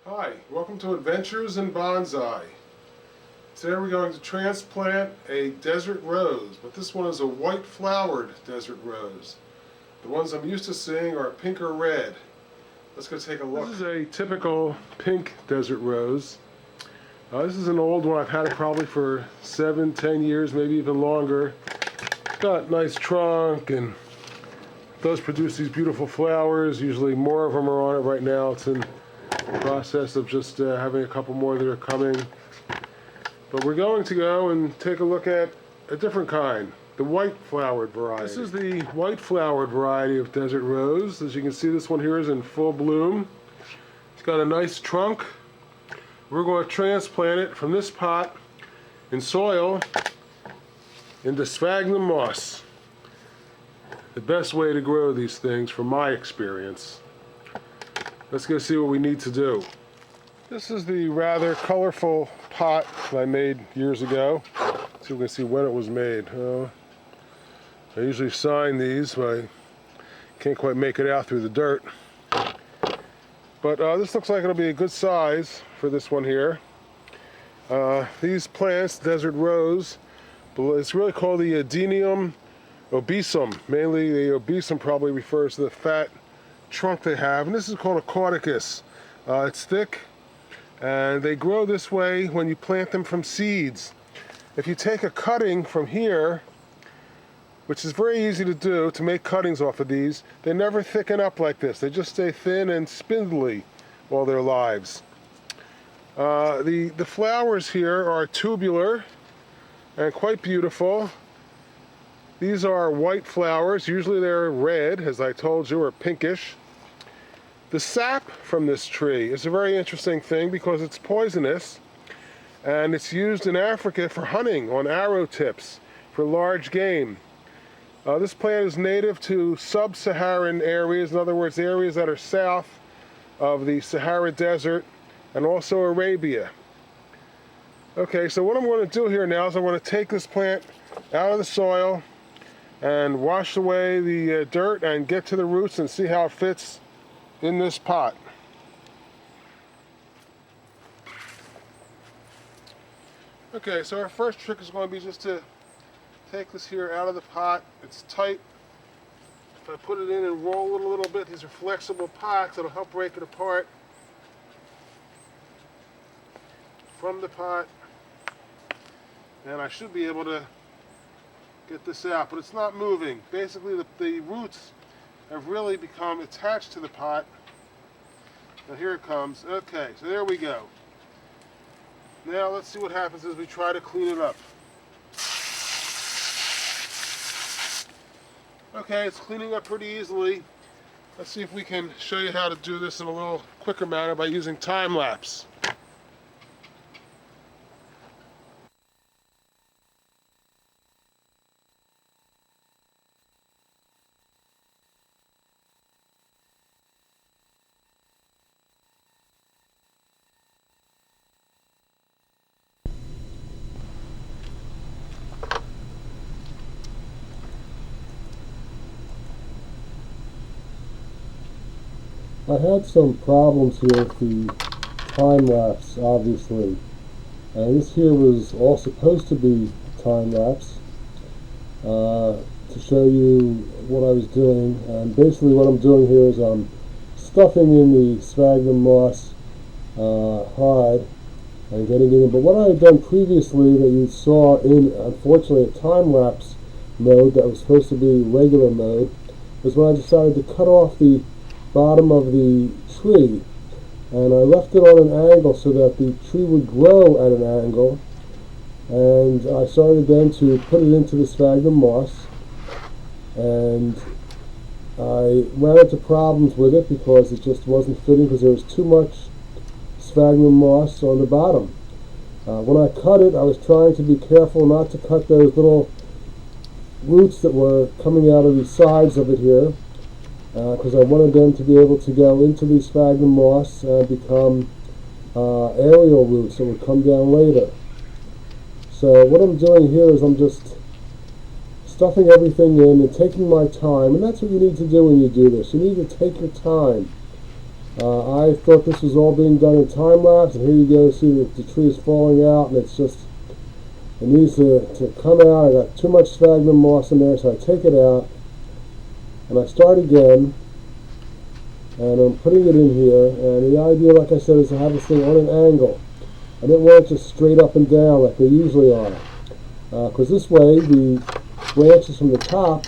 Hi, welcome to Adventures in Bonsai. Today we're going to transplant a desert rose, but this one is a white flowered desert rose. The ones I'm used to seeing are pink or red. Let's go take a look. This is a typical pink desert rose. This is an old one. I've had it probably for 7-10 years, maybe even longer. It's got a nice trunk and does produce these beautiful flowers. Usually more of them are on it right now. It's in the process of just having a couple more that are coming. But we're going to go and take a look at a different kind, the white flowered variety. This is the white flowered variety of desert rose. As you can see, this one here is in full bloom. It's got a nice trunk. We're going to transplant it from this pot in soil into sphagnum moss. The best way to grow these things from my experience. Let's go see what we need to do. This is the rather colorful pot that I made years ago. See if we can see when it was made. I usually sign these, but I can't quite make it out through the dirt. But this looks like it'll be a good size for this one here. These plants, desert rose, it's really called the Adenium obesum. Mainly the obesum probably refers to the fat trunk they have, and this is called a cauticus. It's thick, and they grow this way when you plant them from seeds. If you take a cutting from here, which is very easy to do, to make cuttings off of these, they never thicken up like this. They just stay thin and spindly all their lives. The flowers here are tubular and quite beautiful. These are white flowers. Usually they're red, as I told you, or pinkish. The sap from this tree is a very interesting thing because it's poisonous, and it's used in Africa for hunting on arrow tips for large game. This plant is native to sub-Saharan areas, in other words, areas that are south of the Sahara Desert and also Arabia. Okay, so what I'm going to do here now is I'm going to take this plant out of the soil and wash away the dirt and get to the roots and see how it fits in this pot. Okay, so our first trick is going to be just to take this here out of the pot. It's tight. If I put it in and roll it a little bit, these are flexible pots, it'll help break it apart from the pot. And I should be able to get this out, but it's not moving. Basically, the roots have really become attached to the pot. And here it comes. Okay, so there we go. Now let's see what happens as we try to clean it up. Okay, it's cleaning up pretty easily. Let's see if we can show you how to do this in a little quicker manner by using time lapse. I had some problems here with the time lapse, obviously. And this here was all supposed to be time lapse to show you what I was doing. And basically what I'm doing here is I'm stuffing in the sphagnum moss hide and getting it in. But what I had done previously that you saw in, unfortunately, a time lapse mode that was supposed to be regular mode was when I decided to cut off the bottom of the tree, and I left it on an angle so that the tree would grow at an angle, and I started then to put it into the sphagnum moss, and I ran into problems with it because it just wasn't fitting because there was too much sphagnum moss on the bottom. When I cut it, I was trying to be careful not to cut those little roots that were coming out of the sides of it here, because I wanted them to be able to go into the sphagnum moss and become aerial roots that would come down later. So what I'm doing here is I'm just stuffing everything in and taking my time, and that's what you need to do when you do this. You need to take your time I thought this was all being done in time lapse, and here you go, see the tree is falling out, and it's just, it needs to come out. I got too much sphagnum moss in there, so I take it out, and I start again, and I'm putting it in here, and the idea, like I said, is to have this thing on an angle. I didn't want it just straight up and down like they usually are, because this way the branches from the top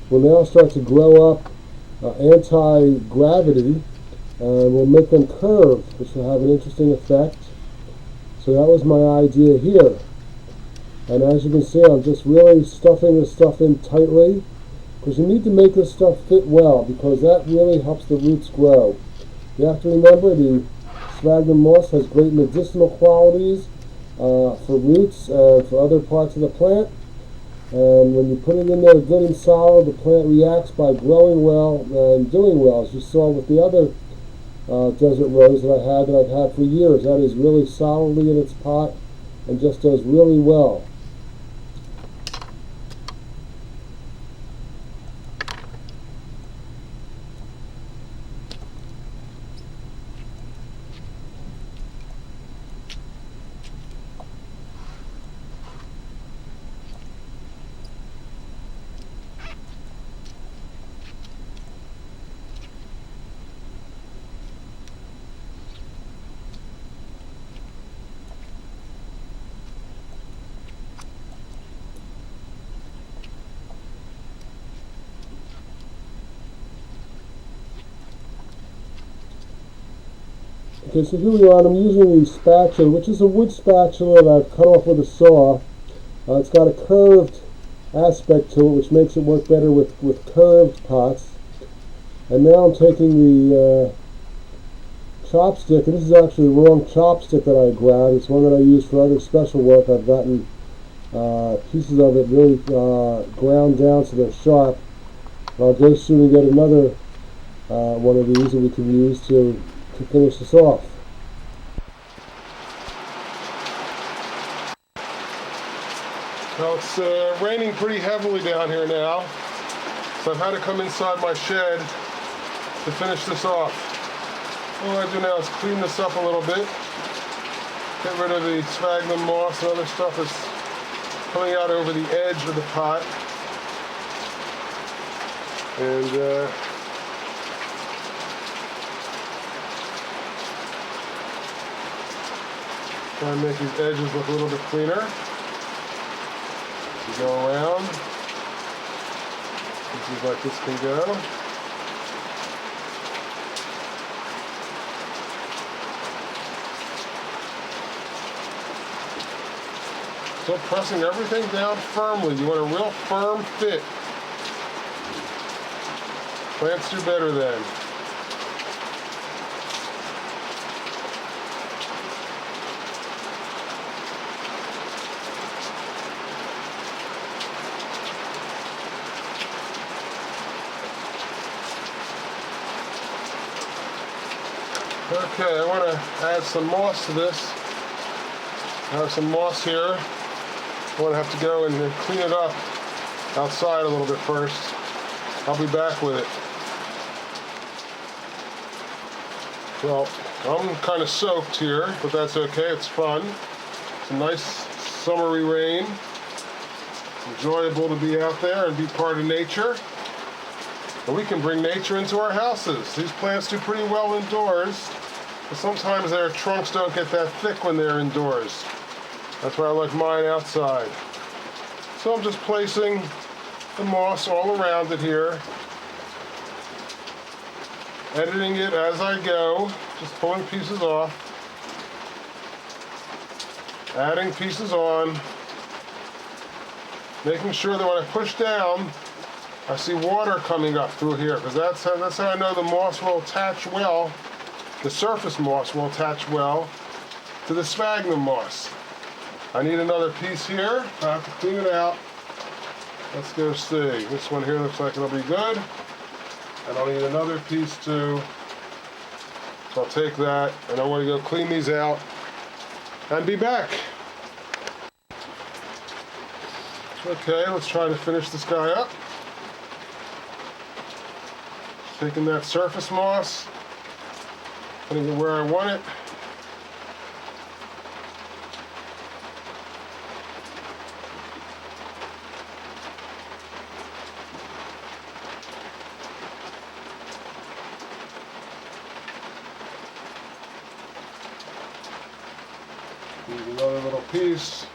will now start to grow up anti-gravity, and will make them curve, which will have an interesting effect. So that was my idea here. And as you can see, I'm just really stuffing this stuff in tightly, because you need to make this stuff fit well, because that really helps the roots grow. You have to remember the sphagnum moss has great medicinal qualities for roots and for other parts of the plant. And when you put it in there good and solid, the plant reacts by growing well and doing well, as you saw with the other desert rose that I've had for years. That is really solidly in its pot and just does really well. Okay, so here we are, and I'm using the spatula, which is a wood spatula that I've cut off with a saw. It's got a curved aspect to it, which makes it work better with curved pots. And now I'm taking the chopstick, and this is actually the wrong chopstick that I grabbed. It's one that I use for other special work. I've gotten pieces of it really ground down so they're sharp. I'll go soon and get another one of these that we can use to finish this off. Well, it's raining pretty heavily down here now, so I've had to come inside my shed to finish this off. All I do now is clean this up a little bit, get rid of the sphagnum moss and other stuff that's coming out over the edge of the pot, and try and make these edges look a little bit cleaner. You go around, pieces like this can go. So pressing everything down firmly. You want a real firm fit. Plants do better then. Okay, I want to add some moss to this. I have some moss here. I want to have to go and clean it up outside a little bit first. I'll be back with it. Well, I'm kind of soaked here, but that's okay. It's fun. It's a nice summery rain. It's enjoyable to be out there and be part of nature. And we can bring nature into our houses. These plants do pretty well indoors, but sometimes their trunks don't get that thick when they're indoors. That's why I like mine outside. So I'm just placing the moss all around it here, editing it as I go, just pulling pieces off, adding pieces on, making sure that when I push down, I see water coming up through here, because that's how I know the moss will attach well, the surface moss will attach well to the sphagnum moss. I need another piece here. I have to clean it out. Let's go see. This one here looks like it'll be good. And I'll need another piece too. So I'll take that, and I want to go clean these out and be back. Okay, let's try to finish this guy up. Taking that surface moss, putting it where I want it. Here's another little piece.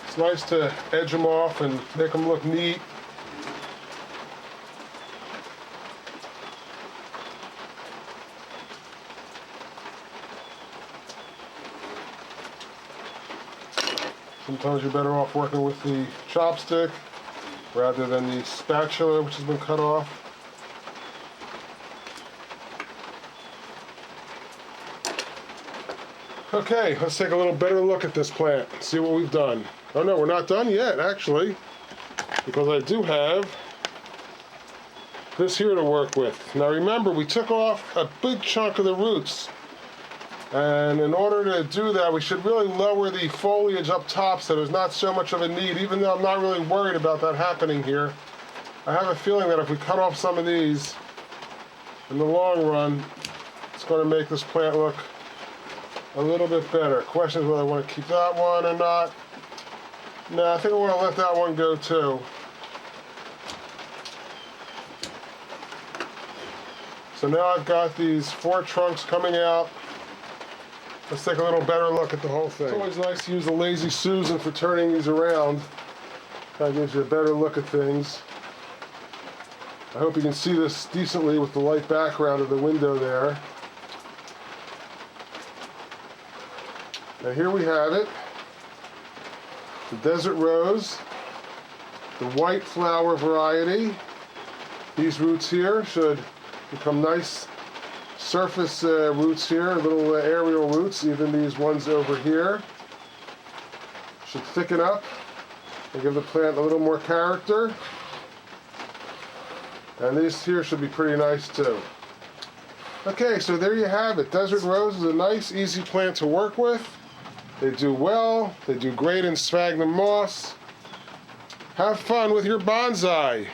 It's nice to edge them off and make them look neat. Sometimes you're better off working with the chopstick rather than the spatula, which has been cut off. Okay, let's take a little better look at this plant, see what we've done. Oh no, we're not done yet, actually, because I do have this here to work with. Now remember, we took off a big chunk of the roots, and in order to do that, we should really lower the foliage up top so there's not so much of a need, even though I'm not really worried about that happening here. I have a feeling that if we cut off some of these, in the long run, it's going to make this plant look a little bit better. Question is whether I want to keep that one or not. No, I think I want to let that one go too. So now I've got these 4 trunks coming out. Let's take a little better look at the whole thing. It's always nice to use the Lazy Susan for turning these around. Kind of gives you a better look at things. I hope you can see this decently with the light background of the window there. And here we have it. The desert rose, the white flower variety. These roots here should become nice surface roots here, little aerial roots. Even these ones over here should thicken up and give the plant a little more character. And these here should be pretty nice too. Okay, so there you have it. Desert rose is a nice, easy plant to work with. They do well. They do great in sphagnum moss. Have fun with your bonsai.